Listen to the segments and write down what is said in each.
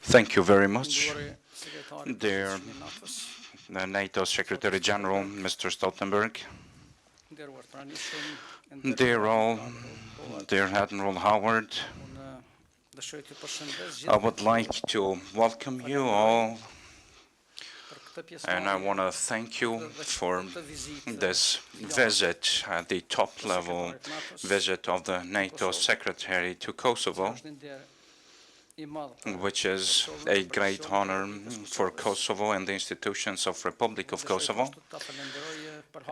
Thank you very much, dear NATO Secretary General, Mr. Stoltenberg, dear Admiral Howard. I would like to welcome you all, and I want to thank you for this visit, the top-level visit of the NATO Secretary to Kosovo, which is a great honor for Kosovo and the institutions of Republic of Kosovo.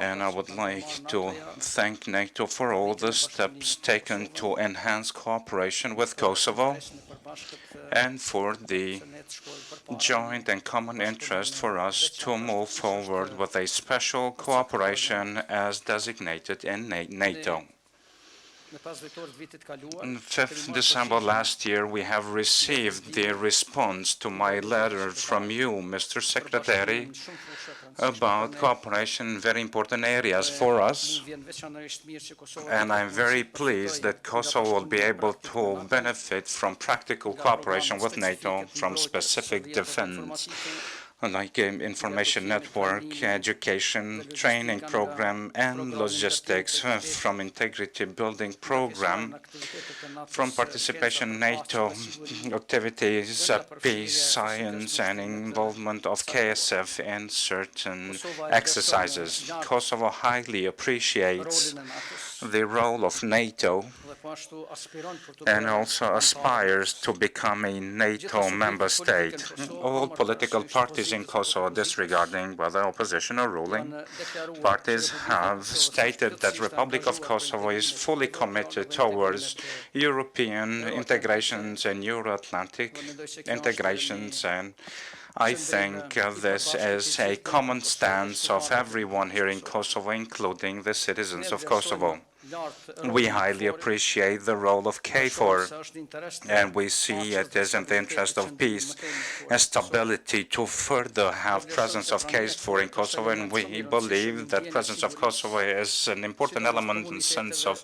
And I would like to thank NATO for all the steps taken to enhance cooperation with Kosovo and for the joint and common interest for us to move forward with a special cooperation as designated in NATO. On 5th December last year, we have received the response to my letter from you, Mr. Secretary, about cooperation in very important areas for us. And I'm very pleased that Kosovo will be able to benefit from practical cooperation with NATO, from specific defense, like information network, education, training program, and logistics, from integrity building program, from participation in NATO activities, peace, science, and involvement of KSF in certain exercises. Kosovo highly appreciates the role of NATO and also aspires to become a NATO member state. All political parties in Kosovo, disregarding whether opposition or ruling parties, have stated that Republic of Kosovo is fully committed towards European integrations and Euro-Atlantic integrations, and I think this is a common stance of everyone here in Kosovo, including the citizens of Kosovo. We highly appreciate the role of KFOR, and we see it as in the interest of peace and stability to further have presence of KFOR in Kosovo, and we believe that presence of Kosovo is an important element in the sense of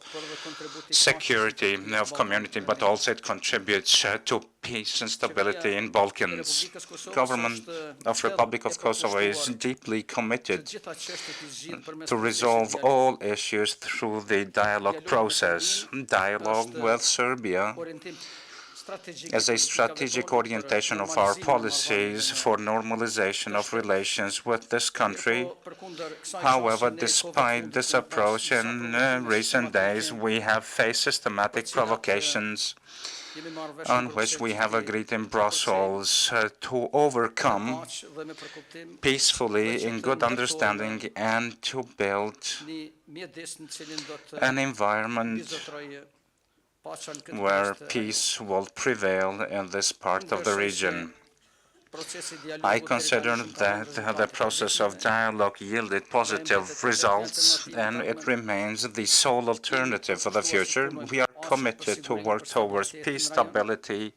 security of community, but also it contributes to peace and stability in Balkans. Government of Republic of Kosovo is deeply committed to resolve all issues through the dialogue process. Dialogue with Serbia as a strategic orientation of our policies for normalization of relations with this country. However, despite this approach, in recent days we have faced systematic provocations on which we have agreed in Brussels to overcome peacefully in good understanding and to build an environment where peace will prevail in this part of the region. I consider that the process of dialogue yielded positive results, and it remains the sole alternative for the future. We are committed to work towards peace, stability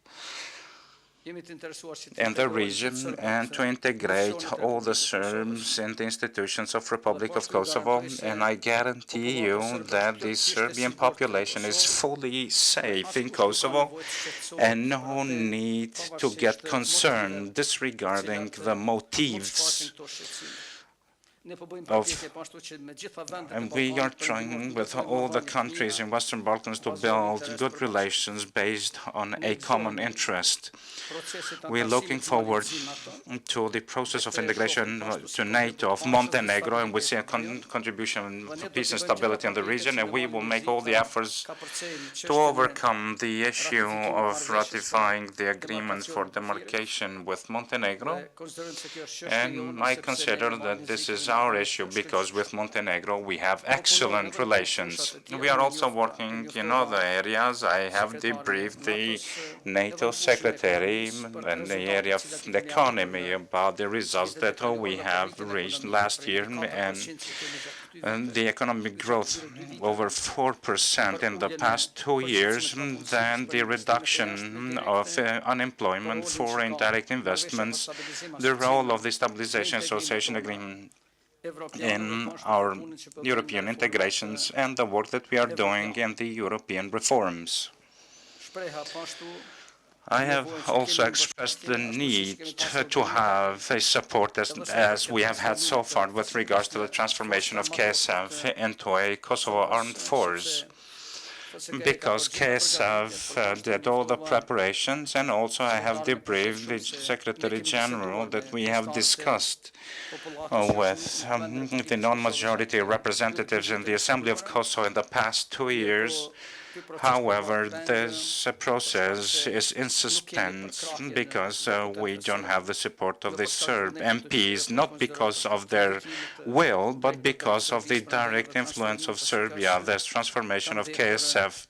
in the region, and to integrate all the Serbs in the institutions of Republic of Kosovo. And I guarantee you that the Serbian population is fully safe in Kosovo, and no need to get concerned disregarding the motives and we are trying with all the countries in Western Balkans to build good relations based on a common interest. We are looking forward to the process of integration to NATO of Montenegro, and we see a contribution to peace and stability in the region, and we will make all the efforts to overcome the issue of ratifying the agreement for demarcation with Montenegro. And I consider that this is our issue, because with Montenegro we have excellent relations. We are also working in other areas. I have debriefed the NATO Secretary in the area of the economy about the results that we have reached last year, and the economic growth over 4% in the past 2 years, then the reduction of unemployment, foreign direct investments, the role of the Stabilization Association Agreement in our European integrations, and the work that we are doing in the European reforms. I have also expressed the need to have a support as we have had so far with regards to the transformation of KSF into a Kosovo armed force, because KSF did all the preparations, and also I have debriefed the Secretary General that we have discussed with the non-majority representatives in the Assembly of Kosovo in the past 2 years. However, this process is in suspense because we don't have the support of the Serb MPs, not because of their will, but because of the direct influence of Serbia. This transformation of KSF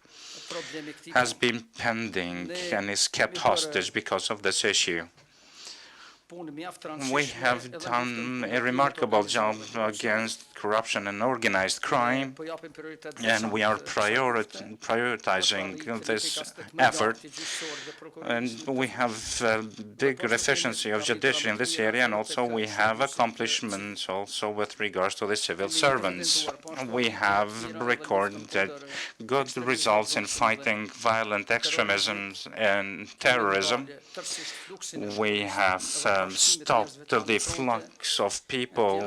has been pending and is kept hostage because of this issue. We have done a remarkable job against corruption and organized crime, and we are prioritizing this effort. And we have bigger efficiency of judiciary in this area, and also we have accomplishments also with regards to the civil servants. We have recorded good results in fighting violent extremism and terrorism. We have stopped the flux of people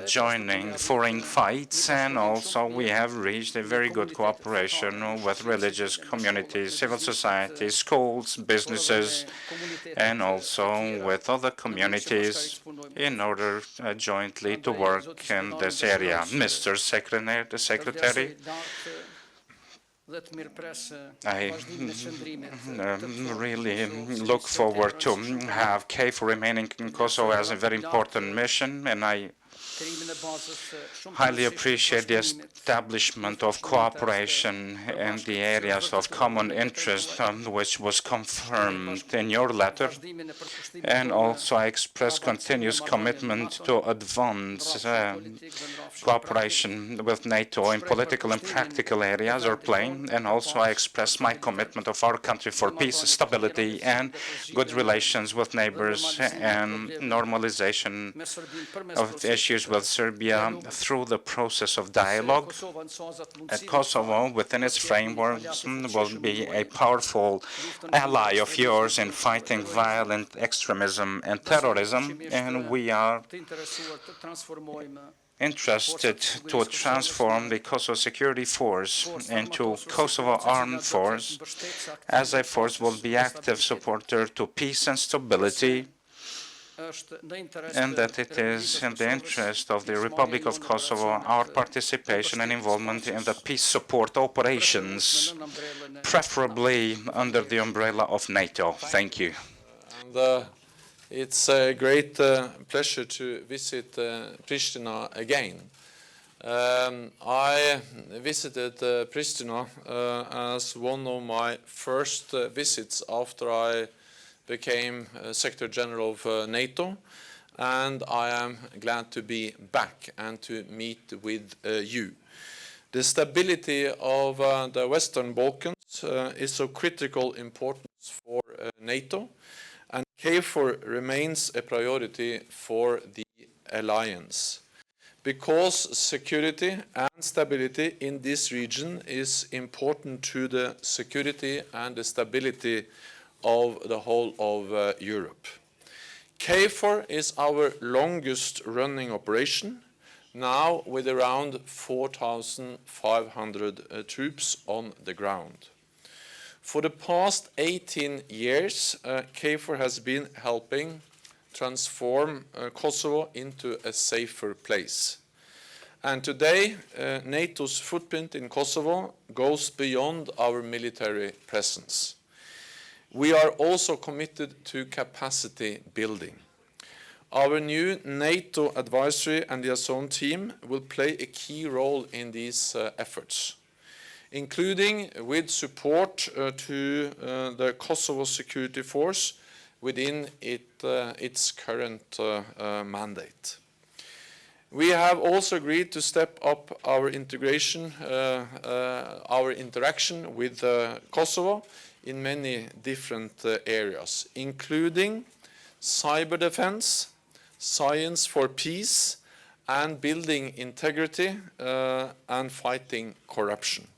joining foreign fights, and also we have reached a very good cooperation with religious communities, civil society, schools, businesses, and also with other communities in order jointly to work in this area. Mr. Secretary, I really look forward to have KFOR remaining in Kosovo as a very important mission, and I highly appreciate the establishment of cooperation in the areas of common interest, which was confirmed in your letter. And also I express continuous commitment to advance cooperation with NATO in political and practical areas or playing. And also I express my commitment of our country for peace, stability, and good relations with neighbors, and normalization of issues with Serbia through the process of dialogue. Kosovo, within its frameworks, will be a powerful ally of yours in fighting violent extremism and terrorism, and we are interested to transform the Kosovo Security Force into Kosovo Armed Force, as a force will be active supporter to peace and stability, and that it is in the interest of the Republic of Kosovo our participation and involvement in the peace support operations, preferably under the umbrella of NATO. Thank you. And it's a great pleasure to visit Pristina again. I visited Pristina as one of my first visits after I became Secretary General of NATO, and I am glad to be back and to meet with you. The stability of the Western Balkans is of critical importance for NATO, and KFOR remains a priority for the alliance, because security and stability in this region is important to the security and the stability of the whole of Europe. KFOR is our longest running operation, now with around 4,500 troops on the ground. For the past 18 years, KFOR has been helping transform Kosovo into a safer place. And today, NATO's footprint in Kosovo goes beyond our military presence. We are also committed to capacity building. Our new NATO advisory and liaison team will play a key role in these efforts, including with support to the Kosovo Security Force within its current mandate. We have also agreed to step up our interaction with Kosovo in many different areas, including cyber defense, science for peace, and building integrity and fighting corruption.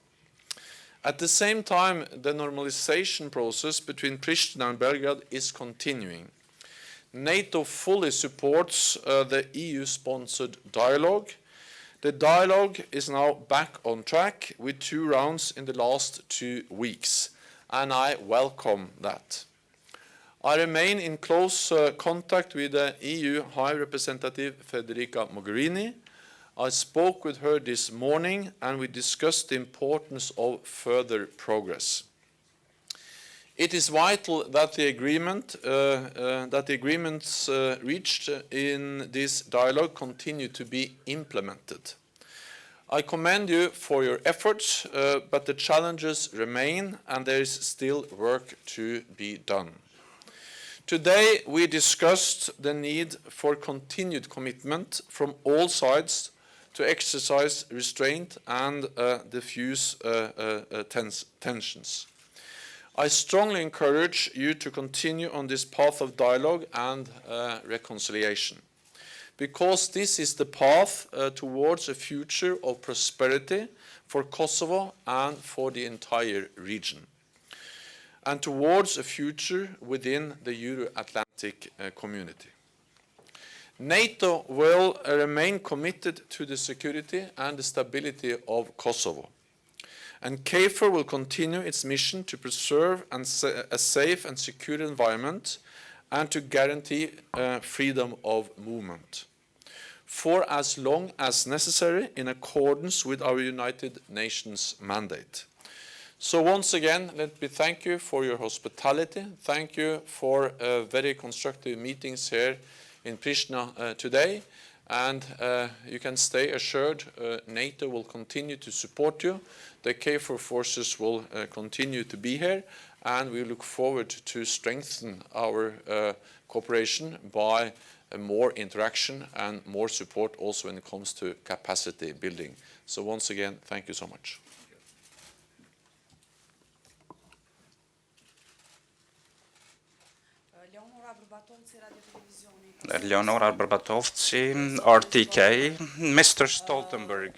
At the same time, the normalization process between Pristina and Belgrade is continuing. NATO fully supports the EU-sponsored dialogue. The dialogue is now back on track with 2 rounds in the last 2 weeks, and I welcome that. I remain in close contact with the EU High Representative Federica Mogherini. I spoke with her this morning and we discussed the importance of further progress. It is vital that the agreements reached in this dialogue continue to be implemented. I commend you for your efforts, but the challenges remain and there is still work to be done. Today we discussed the need for continued commitment from all sides to exercise restraint and diffuse tensions. I strongly encourage you to continue on this path of dialogue and reconciliation, because this is the path towards a future of prosperity for Kosovo and for the entire region, and towards a future within the Euro-Atlantic community. NATO will remain committed to the security and the stability of Kosovo, and KFOR will continue its mission to preserve a safe and secure environment and to guarantee freedom of movement for as long as necessary in accordance with our United Nations mandate. So once again, let me thank you for your hospitality. Thank you for very constructive meetings here in Pristina today. And you can stay assured NATO will continue to support you. The KFOR forces will continue to be here. And we look forward to strengthen our cooperation by more interaction and more support also when it comes to capacity building. So once again, thank you so much. Leonora Barbatovci, RTK, Mr. Stoltenberg.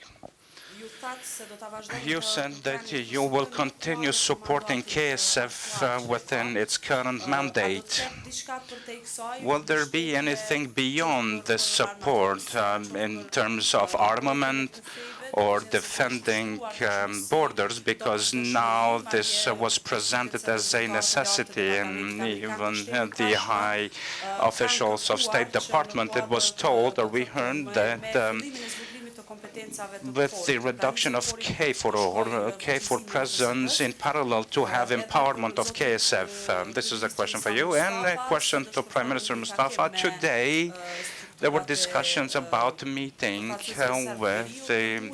You said that you will continue supporting KSF within its current mandate. Will there be anything beyond this support in terms of armament or defending borders? Because now this was presented as a necessity, and even the high officials of State Department, it was told, or we heard, that with the reduction of KFOR or KFOR presence in parallel to have empowerment of KSF. This is a question for you, and a question to Prime Minister Mustafa. Today, there were discussions about meeting with the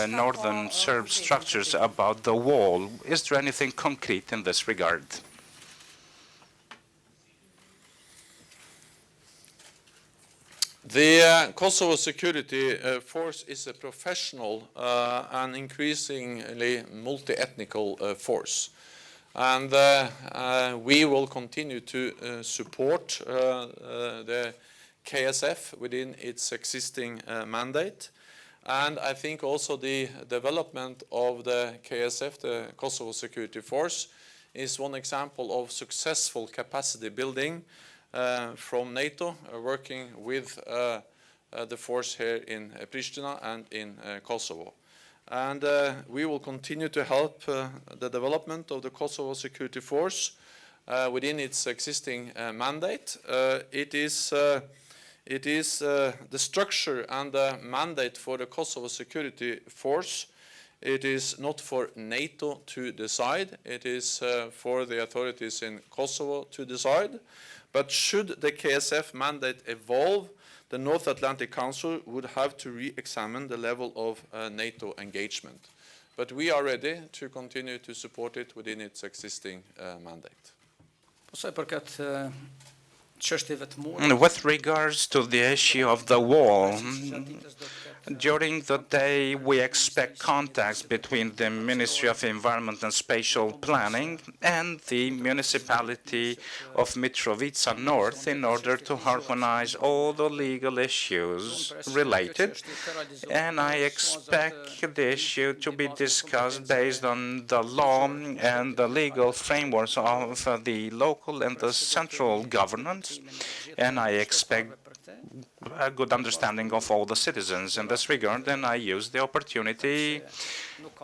northern Serb structures about the wall. Is there anything concrete in this regard? The Kosovo Security Force is a professional and increasingly multi-ethnical force. And we will continue to support the KSF within its existing mandate. And I think also the development of the KSF, the Kosovo Security Force, is one example of successful capacity building from NATO, working with the force here in Pristina and in Kosovo. And we will continue to help the development of the Kosovo Security Force within its existing mandate. It is the structure and the mandate for the Kosovo Security Force. It is not for NATO to decide. It is for the authorities in Kosovo to decide. But should the KSF mandate evolve, the North Atlantic Council would have to re-examine the level of NATO engagement. But we are ready to continue to support it within its existing mandate. With regards to the issue of the wall, during the day we expect contacts between the Ministry of Environment and Spatial Planning and the municipality of Mitrovica North in order to harmonize all the legal issues related, and I expect the issue to be discussed based on the law and the legal frameworks of the local and the central governments, and I expect a good understanding of all the citizens in this regard. And I use the opportunity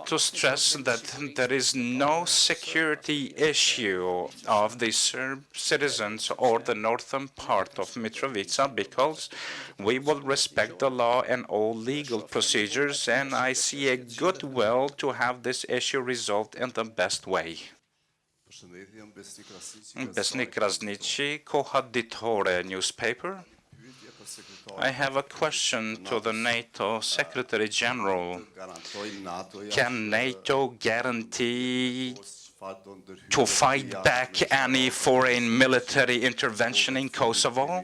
to stress that there is no security issue of the Serb citizens or the northern part of Mitrovica, because we will respect the law and all legal procedures, and I see a goodwill to have this issue resolved in the best way. Besni Krasnici, Kohaditore newspaper. I have a question to the NATO Secretary General. Can NATO guarantee to fight back any foreign military intervention in Kosovo?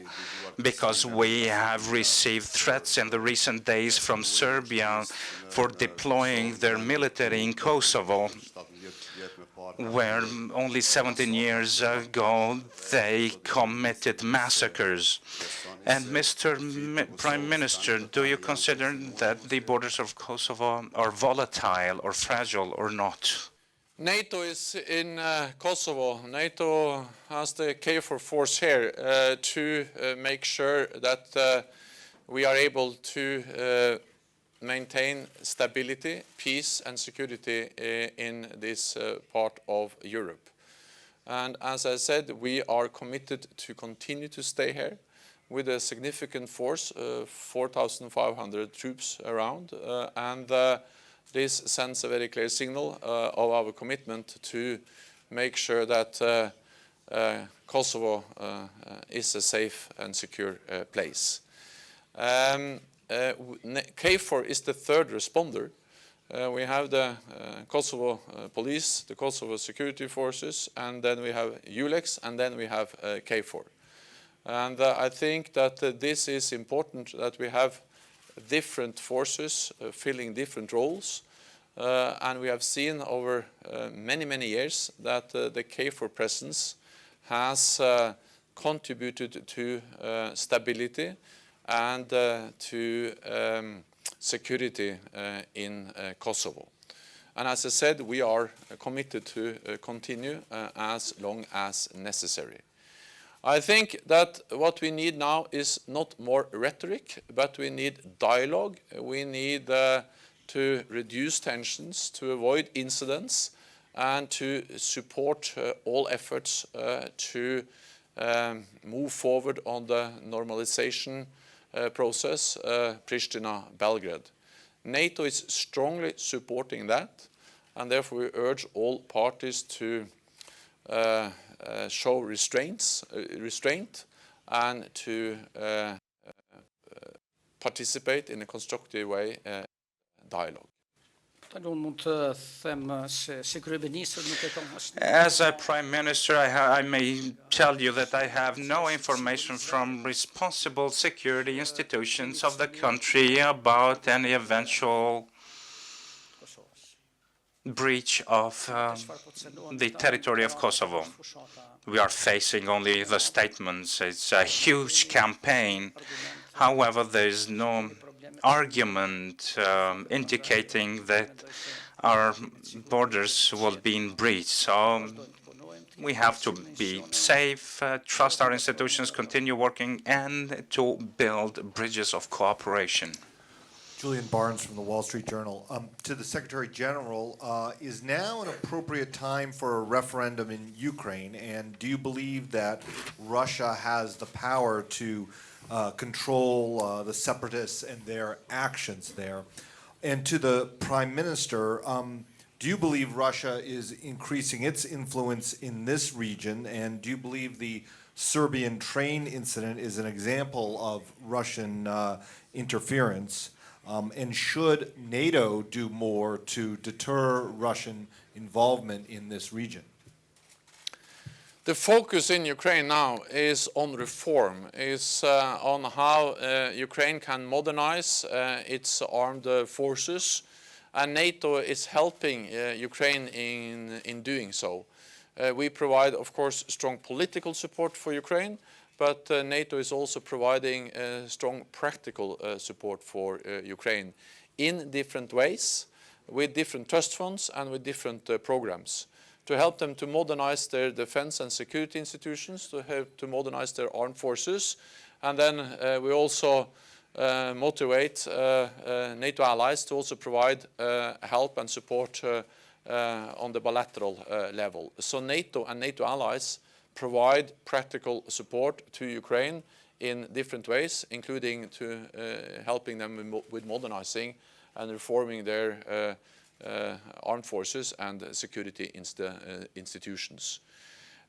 Because we have received threats in the recent days from Serbia for deploying their military in Kosovo, where only 17 years ago they committed massacres. And Mr. Prime Minister, do you consider that the borders of Kosovo are volatile or fragile or not? NATO is in Kosovo. NATO has the KFOR force here to make sure that we are able to maintain stability, peace and security in this part of Europe. And as I said, we are committed to continue to stay here with a significant force, 4,500 troops around, and this sends a very clear signal of our commitment to make sure that Kosovo is a safe and secure place. KFOR is the third responder. We have the Kosovo police, the Kosovo security forces, and then we have ULEX, and then we have KFOR. And I think that this is important, that we have different forces filling different roles. And we have seen over many years that the KFOR presence has contributed to stability and to security in Kosovo. And as I said, we are committed to continue as long as necessary. I think that what we need now is not more rhetoric, but we need dialogue. We need to reduce tensions, to avoid incidents, and to support all efforts to move forward on the normalization process, Pristina-Belgrade. NATO is strongly supporting that, and therefore we urge all parties to show restraint and to participate in a constructive way dialogue. As a Prime Minister, I may tell you that I have no information from responsible security institutions of the country about any eventual breach of the territory of Kosovo. We are facing only the statements. It's a huge campaign. However, there is no argument indicating that our borders will be breached. So we have to be safe, trust our institutions, continue working, and to build bridges of cooperation. Julian Barnes from the Wall Street Journal. To the Secretary General, is now an appropriate time for a referendum in Ukraine? And do you believe that Russia has the power to control the separatists and their actions there? And to the Prime Minister, do you believe Russia is increasing its influence in this region? And do you believe the Serbian train incident is an example of Russian interference. And should NATO do more to deter Russian involvement in this region? The focus in Ukraine now is on reform, is on how Ukraine can modernize its armed forces, and NATO is helping Ukraine in doing so. We provide, of course, strong political support for Ukraine, but NATO is also providing strong practical support for Ukraine in different ways, with different trust funds and with different programs, to help them to modernize their defense and security institutions, to help to modernize their armed forces. And then we also motivate NATO allies to also provide help and support on the bilateral level. So NATO and NATO allies provide practical support to Ukraine in different ways, including to helping them with modernizing and reforming their armed forces and security institutions.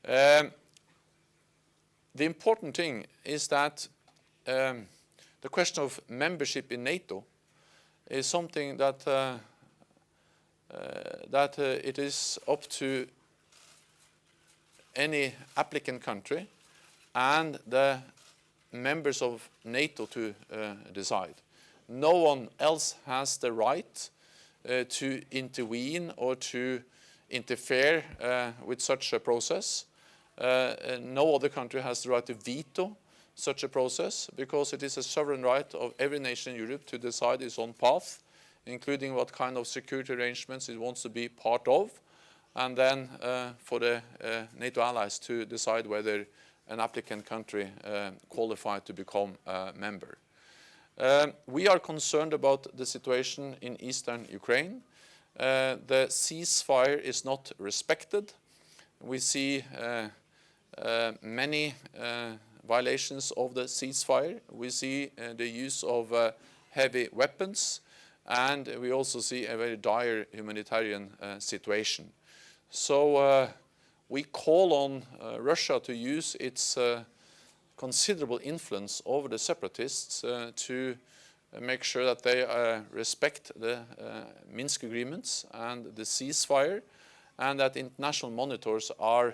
The important thing is that the question of membership in NATO is something that it is up to any applicant country and the members of NATO to decide. No one else has the right to intervene or to interfere with such a process. No other country has the right to veto such a process, because it is a sovereign right of every nation in Europe to decide its own path, including what kind of security arrangements it wants to be part of, and then for the NATO allies to decide whether an applicant country qualified to become a member. We are concerned about the situation in eastern Ukraine. The ceasefire is not respected. We see many violations of the ceasefire. We see the use of heavy weapons, and we also see a very dire humanitarian situation. So we call on Russia to use its considerable influence over the separatists to make sure that they respect the Minsk agreements and the ceasefire, and that international monitors are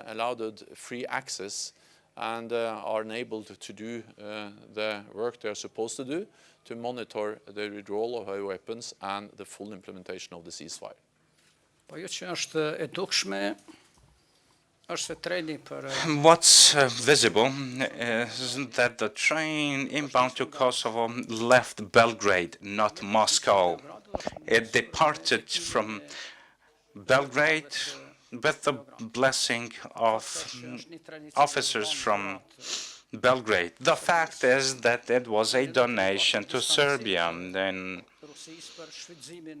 allowed free access and are enabled to do the work they are supposed to do to monitor the withdrawal of heavy weapons and the full implementation of the ceasefire. What's visible is that the train inbound to Kosovo left Belgrade, not Moscow. It departed from Belgrade with the blessing of officers from Belgrade. The fact is that it was a donation to Serbia, and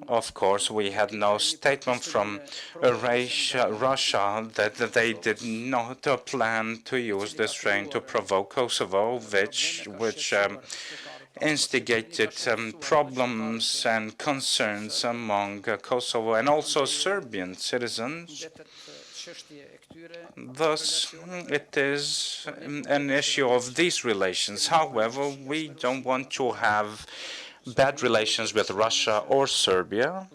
of course we had no statement from Russia that they did not plan to use this train to provoke Kosovo, which instigated problems and concerns among Kosovo and also Serbian citizens. Thus, it is an issue of these relations. However, we don't want to have bad relations with Russia or Serbia,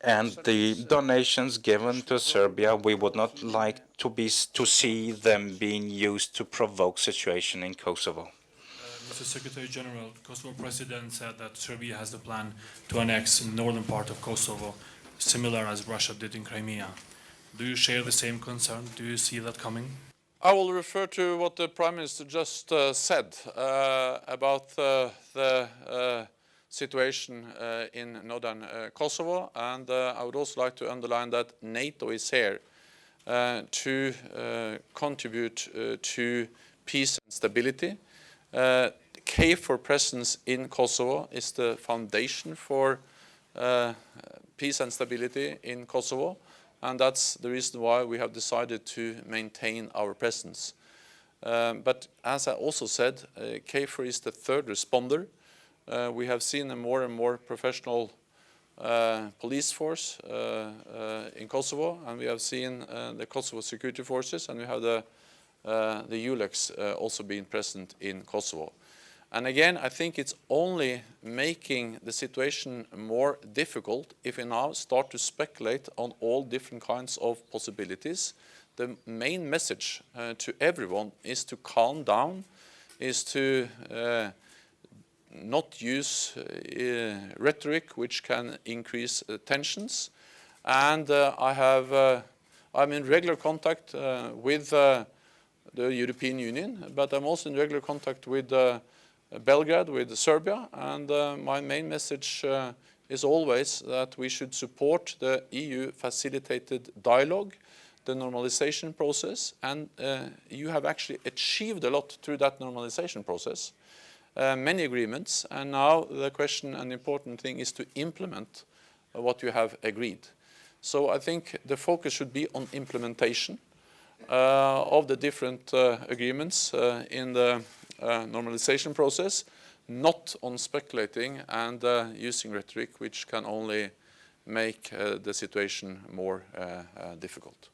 and the donations given to Serbia, we would not like to see them being used to provoke situation in Kosovo. Mr. Secretary General, Kosovo President said that Serbia has the plan to annex the northern part of Kosovo, similar as Russia did in Crimea. Do you share the same concern? Do you see that coming? I will refer to what the Prime Minister just said about the situation in northern Kosovo, and I would also like to underline that NATO is here to contribute to peace and stability. KFOR presence in Kosovo is the foundation for peace and stability in Kosovo, and that's the reason why we have decided to maintain our presence. But as I also said, KFOR is the third responder. We have seen a more and more professional police force in Kosovo, and we have seen the Kosovo security forces, and we have the the ULEX also being present in Kosovo. And again, I think it's only making the situation more difficult if we now start to speculate on all different kinds of possibilities. The main message to everyone is to calm down, is to not use rhetoric which can increase tensions. And I'm in regular contact with the European Union, but I'm also in regular contact with Belgrade, with Serbia, and my main message is always that we should support the EU-facilitated dialogue, the normalization process, and you have actually achieved a lot through that normalization process, many agreements, and now the question and important thing is to implement what you have agreed. So I think the focus should be on implementation of the different agreements in the normalization process, not on speculating and using rhetoric which can only make the situation more difficult.